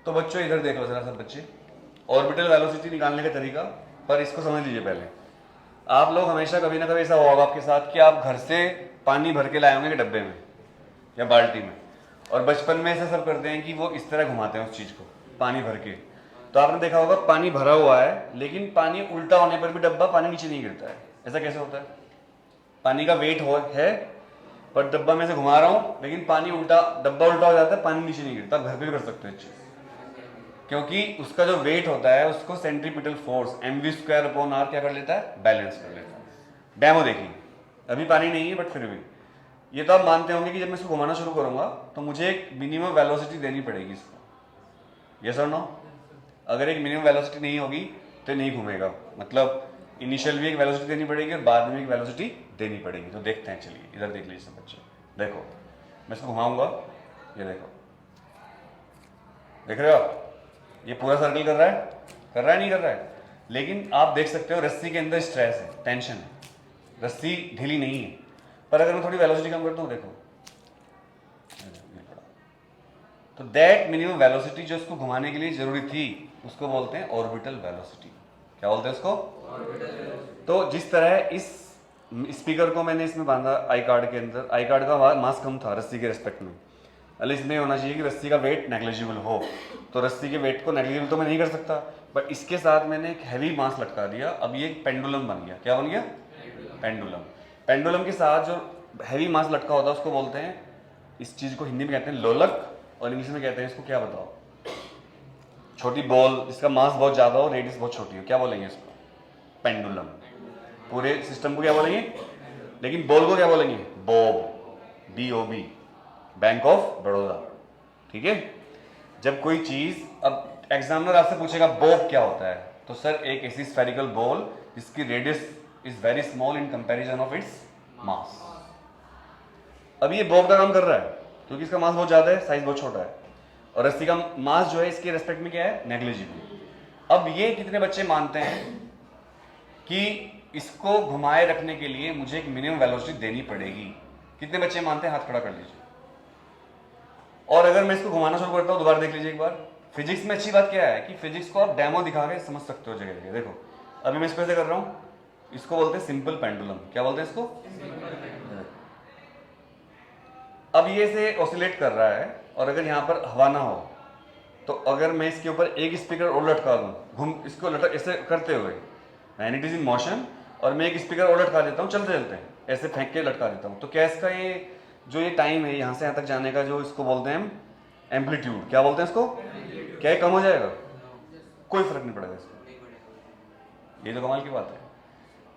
तो बच्चों इधर देख लो जरा सब बच्चे, ऑर्बिटल वेलोसिटी निकालने का तरीका, पर इसको समझ लीजिए पहले। आप लोग हमेशा कभी ना कभी ऐसा होगा आपके साथ कि आप घर से पानी भर के लाए होंगे डब्बे में या बाल्टी में, और बचपन में ऐसा सब करते हैं कि वो इस तरह घुमाते हैं उस चीज़ को पानी भर के। तो आपने देखा होगा पानी भरा हुआ है लेकिन पानी उल्टा होने पर भी डब्बा पानी नीचे नहीं गिरता है। ऐसा कैसे होता है? पानी का वेट है पर डब्बा में से घुमा रहा हूं लेकिन पानी उल्टा, डब्बा उल्टा हो जाता है, पानी नीचे नहीं गिरता। घर पे भी कर सकते हो चीज, क्योंकि उसका जो वेट होता है उसको सेंट्रीपिटल फोर्स mv²/r क्या कर लेता है? बैलेंस कर लेता है। डेमो देखिए, अभी पानी नहीं है बट फिर भी ये तो आप मानते होंगे कि जब मैं इसको घुमाना शुरू करूंगा तो मुझे एक मिनिमम वेलोसिटी देनी पड़ेगी इसको। यस और नो? अगर एक मिनिमम वेलोसिटी नहीं होगी तो नहीं घूमेगा। मतलब इनिशियल भी एक वेलोसिटी देनी पड़ेगी और बाद में एक वेलोसिटी देनी पड़ेगी। तो देखते हैं, चलिए इधर देख लीजिए सब बच्चे। देखो मैं इसको घुमाऊंगा, ये देखो, देख रहे हो आप? ये पूरा सर्कल कर रहा है नहीं कर रहा है? लेकिन आप देख सकते हो रस्सी के अंदर स्ट्रेस है, टेंशन है, रस्सी ढीली नहीं है। पर अगर मैं थोड़ी वेलोसिटी कम करता हूँ, देखो, तो दैट मिनिमम वेलोसिटी जो इसको घुमाने के लिए जरूरी थी उसको बोलते हैं ऑर्बिटल वेलोसिटी। क्या बोलते हैं उसको? तो जिस तरह इस स्पीकर को मैंने इसमें बांधा आई कार्ड के अंदर, आई कार्ड का मास कम था रस्सी के रिस्पेक्ट में, अल इसमें होना चाहिए कि रस्सी का वेट नेग्लिजिबल हो, तो रस्सी के वेट को नेग्लिजिबल तो मैं नहीं कर सकता, बट इसके साथ मैंने एक हैवी मास लटका दिया। अब ये एक पेंडुलम बन गया। क्या बन गया? पेंडुलम। पेंडुलम के साथ जो हैवी मास लटका होता है उसको बोलते हैं, इस चीज को हिंदी में कहते हैं लोलक, और इंग्लिश में कहते हैं इसको, क्या बताओ, छोटी बॉल जिसका मास बहुत ज्यादा हो, रेडियस बहुत छोटी हो, क्या बोलेंगे इसको? पेंडुलम। पूरे सिस्टम को क्या बोलेंगे? लेकिन बॉल को क्या बोलेंगे? Bob, BOB, bank of Baroda. ठीक है? जब कोई चीज, अब एग्जामिनर आपसे पूछेगा बॉब क्या होता है, तो सर एक ऐसी स्फेरिकल बॉल जिसकी radius is very small in comparison of its mass. अब ये बॉब का काम कर रहा है क्योंकि इसका मास बहुत ज्यादा है, साइज बहुत छोटा है, और रस्सी का मास जो है इसके रेस्पेक्ट में क्या है? नेग्लिजिबल। अब ये कितने बच्चे मानते हैं कि इसको घुमाए रखने के लिए मुझे एक मिनिमम वेलोसिटी देनी पड़ेगी? कितने बच्चे मानते हैं? हाथ खड़ा कर लीजिए। और अगर मैं इसको घुमाना शुरू करता हूं, दोबारा देख लीजिए एक बार। फिजिक्स में अच्छी बात क्या है कि फिजिक्स को आप डेमो दिखा के समझ सकते हो जगह जगह। देखो अभी मैं इसको ऐसे कर रहा हूं, इसको बोलते हैं सिंपल पेंडुलम। क्या बोलते हैं इसको? अब ये से ऑसिलेट कर रहा है, और अगर यहां पर हवा ना हो तो अगर मैं इसके ऊपर एक स्पीकर और लटका दूं, घूम इसको लटक ऐसे करते हुए, and it is in motion, और मैं एक स्पीकर और लटका देता हूं चलते चलते, ऐसे फेंक के लटका देता हूं, तो क्या इसका ये जो ये टाइम है यहां से यहां तक जाने का, जो इसको बोलते हैं हम एम्पलीट्यूड, क्या बोलते हैं इसको? क्या ये कम हो जाएगा? कोई फर्क नहीं पड़ेगा इसको। ये तो कमाल की बात है।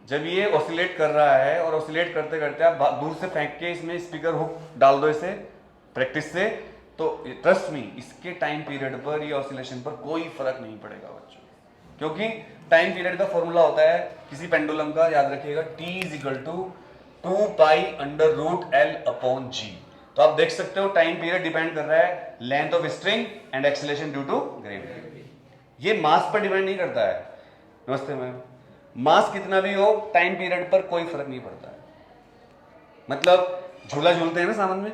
जब ये ऑसिलेट कर रहा है, और ऑसिलेट करते करते आप दूर से फेंक के इसमें स्पीकर हुक डाल दो इसे प्रैक्टिस से, तो ट्रस्ट मी इसके टाइम पीरियड पर, ये ऑसिलेशन पर कोई फर्क नहीं पड़ेगा बच्चों, क्योंकि टाइम पीरियड का फॉर्मूला होता है किसी पेंडुलम का, याद रखिएगा, T=2π√L/G। तो आप देख सकते हो टाइम पीरियड डिपेंड कर रहा है length of string and acceleration due to gravity. ये मास पर डिपेंड नहीं करता है। नमस्ते मैम। मास कितना भी हो, टाइम पीरियड पर कोई फर्क नहीं पड़ता है। मतलब झूला झूलते हैं ना सामान में,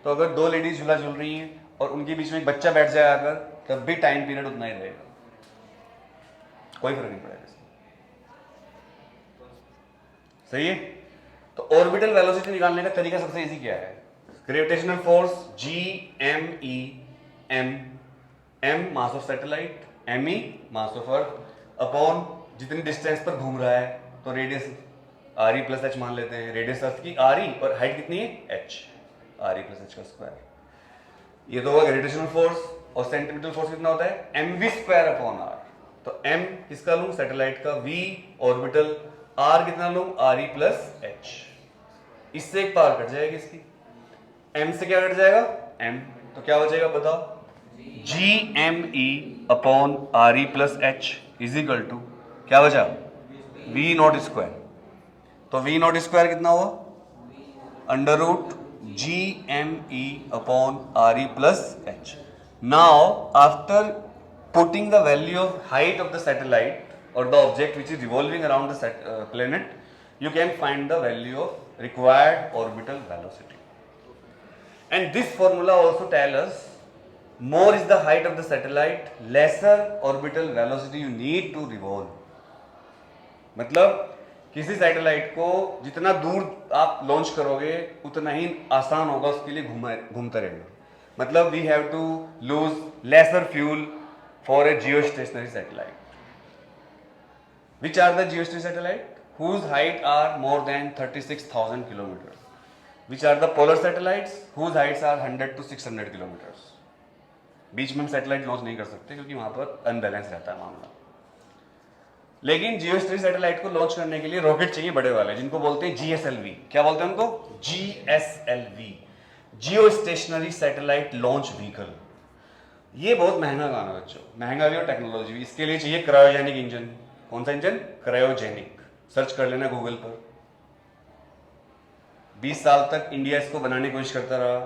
तो अगर दो लेडीज झूला झूल रही हैं और उनके बीच में एक बच्चा बैठ जाए अगर, तब भी टाइम पीरियड उतना ही रहेगा, कोई फर्क नहीं पड़ेगा। सही है? तो ऑर्बिटल वेलोसिटी निकालने का तरीका सबसे इजी क्या है? Gravitational force G_M_E, M mass of satellite, ME mass of earth, upon जितनी डिस्टेंस पर घूम रहा है, तो रेडियस RE+H मान लेते हैं। रेडियस अर्थ की RE और हाइट कितनी है? H, RE+H का स्क्वायर। ये तो होगा ग्रेविटेशनल फोर्स। और सेंटीमीटर फोर्स कितना होता है? mv²/r। तो m किसका लूं? सैटेलाइट का। v ऑर्बिटल, r कितना लूं? RE+H। इससे एक पावर कट जाएगी इसकी, m से क्या कट जाएगा? m, तो क्या बचेगा बताओ? G_M_E/RE+H इज इक्वल टू क्या बचा? v0²। तो v0² कितना हुआ? √G_M_E/RE+H। Now after putting the value of height of the satellite or the object which is revolving around the planet, you can find the value of required orbital velocity. And this formula also tell us more is the height of the satellite, lesser orbital velocity you need to revolve. मतलब किसी satellite को जितना दूर आप launch करोगे उतना ही आसान होगा उसके लिए घूमता रहेगा. मतलब we have to lose lesser fuel for a geostationary satellite. Which are the geostationary satellite whose height are more than 36,000 kilometers? Which are the polar satellites whose heights are 100 to 600 kilometers? बीच में हम satellite launch नहीं कर सकते क्योंकि वहां पर unbalance रहता है मामला. लेकिन जियोस्टेशनरी सैटेलाइट को लॉन्च करने के लिए रॉकेट चाहिए बड़े वाले, जिनको बोलते हैं GSLV. क्या बोलते हैं उनको? GSLV, जियो स्टेशनरी सैटेलाइट लॉन्च व्हीकल. ये बहुत महंगा काम है बच्चों, महंगा भी और टेक्नोलॉजी भी. इसके लिए चाहिए क्रायोजेनिक इंजन. कौन सा इंजन? क्रायोजेनिक. सर्च कर लेना गूगल पर. 20 साल तक इंडिया इसको बनाने की कोशिश करता रहा.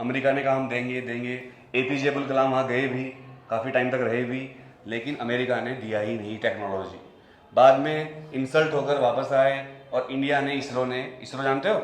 अमेरिका ने कहा हम देंगे देंगे. APJ अब्दुल कलाम वहाँ गए भी, काफ़ी टाइम तक रहे भी, लेकिन अमेरिका ने दिया ही नहीं टेक्नोलॉजी. बाद में इंसल्ट होकर वापस आए और इंडिया ने, इसरो जानते हो